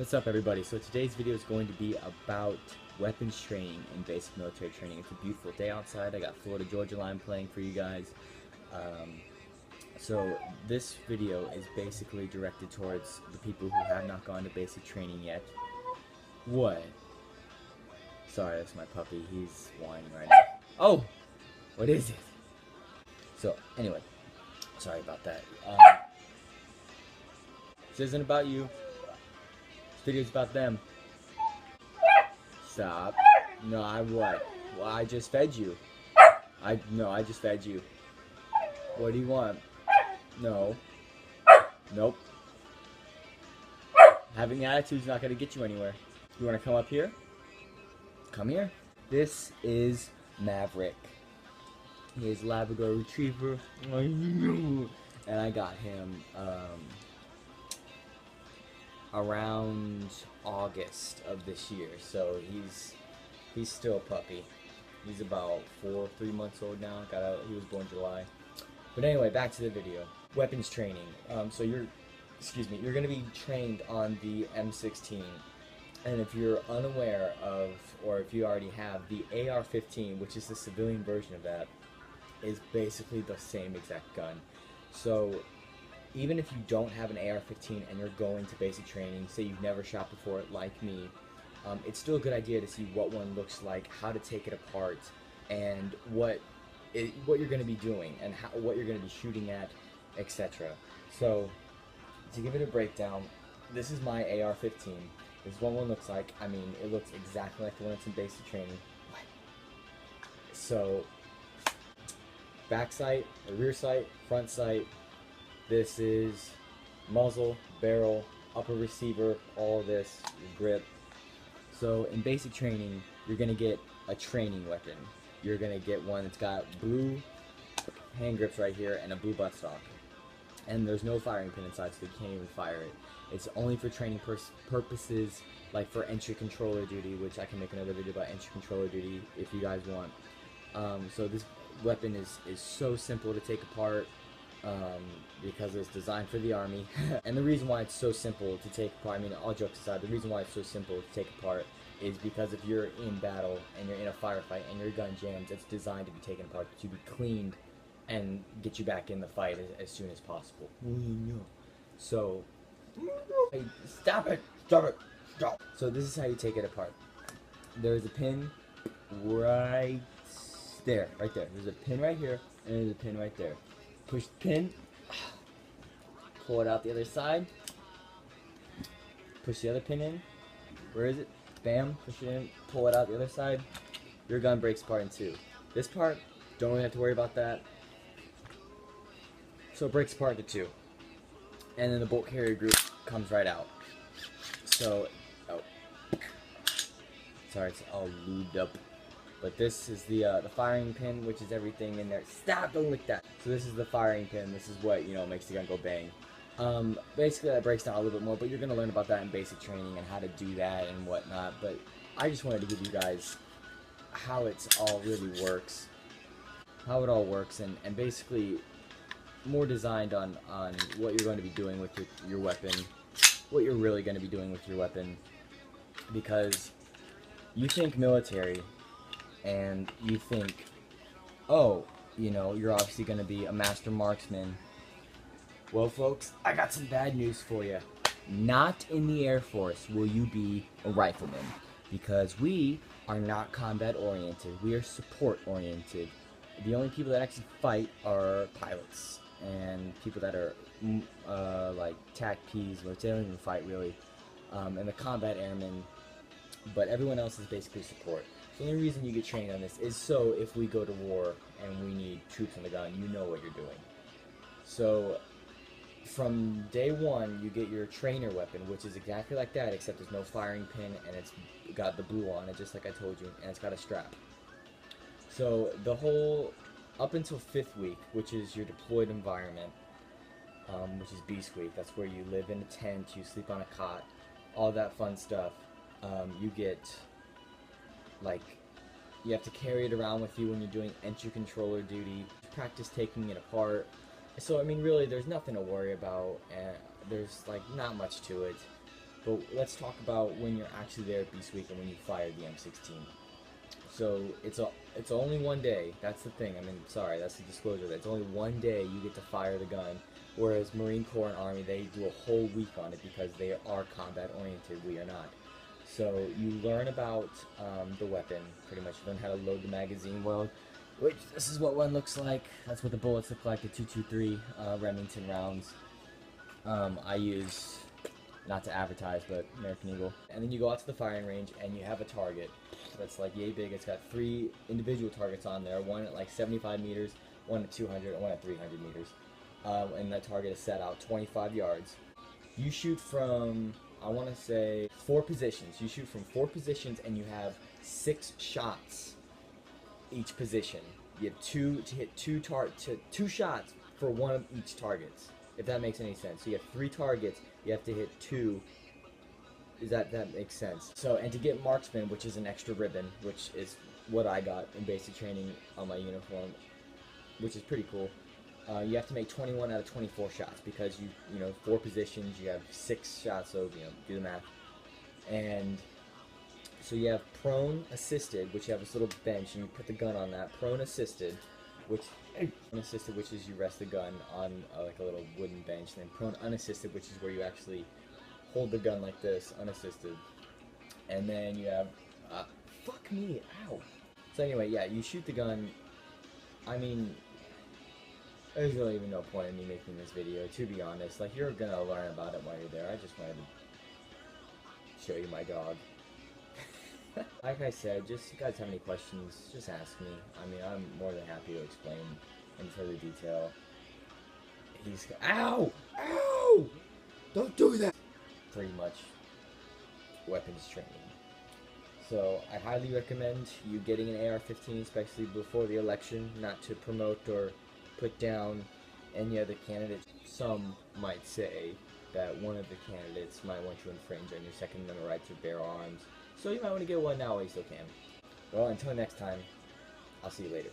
What's up, everybody? So today's video is going to be about weapons training and basic military training. It's a beautiful day outside. I got Florida Georgia Line playing for you guys. So this video is basically directed towards the people who have not gone to basic training yet. What? Sorry, that's my puppy. He's whining right now. Oh! What is it? So, anyway. Sorry about that. This isn't about you. This video's about them. Stop. No, I what? Well, I just fed you. I just fed you. What do you want? No. Nope. Having attitude's not gonna get you anywhere. You wanna come up here? Come here. This is Maverick. He is Labrador Retriever. And I got him around August of this year, so he's still a puppy. He's about 3 months old now. He was born July. But anyway, back to the video. Weapons training. So you're going to be trained on the M16, and if you're unaware of, or if you already have, the AR-15, which is the civilian version of that, is basically the same exact gun. So even if you don't have an AR-15 and you're going to basic training, say you've never shot before like me, it's still a good idea to see what one looks like, how to take it apart, and what you're going to be doing, and what you're going to be shooting at, etc. So, to give it a breakdown, this is my AR-15. This is what one looks like. I mean, it looks exactly like the one that's in basic training. So, back sight, or rear sight, front sight. This is muzzle, barrel, upper receiver, all of this, your grip. So in basic training, you're going to get a training weapon. You're going to get one that's got blue hand grips right here and a blue buttstock. And there's no firing pin inside, so you can't even fire it. It's only for training purposes, like for entry controller duty, which I can make another video about entry controller duty if you guys want. So this weapon is so simple to take apart. Because it's designed for the Army. And the reason why it's so simple to take apart, I mean, all jokes aside, the reason why it's so simple to take apart is because if you're in battle and you're in a firefight and your gun jams, it's designed to be taken apart, to be cleaned, and get you back in the fight as soon as possible. So, hey, stop it! So this is how you take it apart. There's a pin right there. There's a pin right here, and there's a pin right there. Push the pin, pull it out the other side, push the other pin in, where is it? Bam, push it in, pull it out the other side, your gun breaks apart in two. This part, don't really have to worry about that. So it breaks apart into two. And then the bolt carrier group comes right out. So, sorry, it's all lubed up. But this is the firing pin, which is everything in there. Stop! Don't lick that. So this is the firing pin. This is what, makes the gun go bang. Basically, that breaks down a little bit more, but you're going to learn about that in basic training and how to do that and whatnot. But I just wanted to give you guys how it all really works. How it all works, and basically more designed on what you're going to be doing with your weapon. What you're really going to be doing with your weapon. Because you think military, and you think, oh, you're obviously going to be a master marksman. Well, folks, I got some bad news for you. Not in the Air Force will you be a rifleman, because we are not combat oriented. We are support oriented. The only people that actually fight are pilots and people that are like TAC Ps, which they don't even fight really, and the combat airmen. But everyone else is basically support. The only reason you get trained on this is so if we go to war and we need troops on the ground, you know what you're doing. So from day one, you get your trainer weapon, which is exactly like that, except there's no firing pin, and it's got the blue on it, just like I told you, and it's got a strap. So the whole, up until 5th week, which is your deployed environment, which is Beast Week, that's where you live in a tent, you sleep on a cot, all that fun stuff. You get, you have to carry it around with you when you're doing entry controller duty, practice taking it apart. So, I mean, really, there's nothing to worry about, and there's, not much to it. But let's talk about when you're actually there at Beast Week and when you fire the M16. So it's only one day. That's the thing. I mean, sorry, that's the disclosure. It's only one day you get to fire the gun. Whereas Marine Corps and Army, they do a whole week on it because they are combat oriented. We are not. So you learn about the weapon. Pretty much, you learn how to load the magazine well. Which this is what one looks like. That's what the bullets look like. The 223 Remington rounds. I use, not to advertise, but American Eagle. And then you go out to the firing range and you have a target that's like yay big. It's got 3 individual targets on there, one at like 75 meters, one at 200, and one at 300 meters. And that target is set out 25 yards. You shoot from, I want to say, 4 positions. You shoot from 4 positions and you have 6 shots each position. You have two shots for one of each targets, if that makes any sense. So you have 3 targets, you have to hit 2. That makes sense. So, and to get marksman, which is an extra ribbon, which is what I got in basic training on my uniform, which is pretty cool. You have to make 21 out of 24 shots because you know 4 positions, you have 6 shots, so do the math. And so you have prone assisted, which you have this little bench and you put the gun on that. Prone assisted, which is you rest the gun on like a little wooden bench. And then prone unassisted, which is where you actually hold the gun like this, unassisted. And then you have, fuck me, ow. So anyway, yeah, you shoot the gun. I mean, there's really even no point in me making this video, to be honest. Like, you're gonna learn about it while you're there. I just wanted to show you my dog. Like I said, just if you guys have any questions, just ask me. I mean, I'm more than happy to explain in further detail. He's, ow! Ow! Don't do that! Pretty much weapons training. So I highly recommend you getting an AR-15, especially before the election, not to promote or put down any other candidate. Some might say that one of the candidates might want to infringe on your Second Amendment right to bear arms. So you might want to get one now while you still can. Well, until next time, I'll see you later.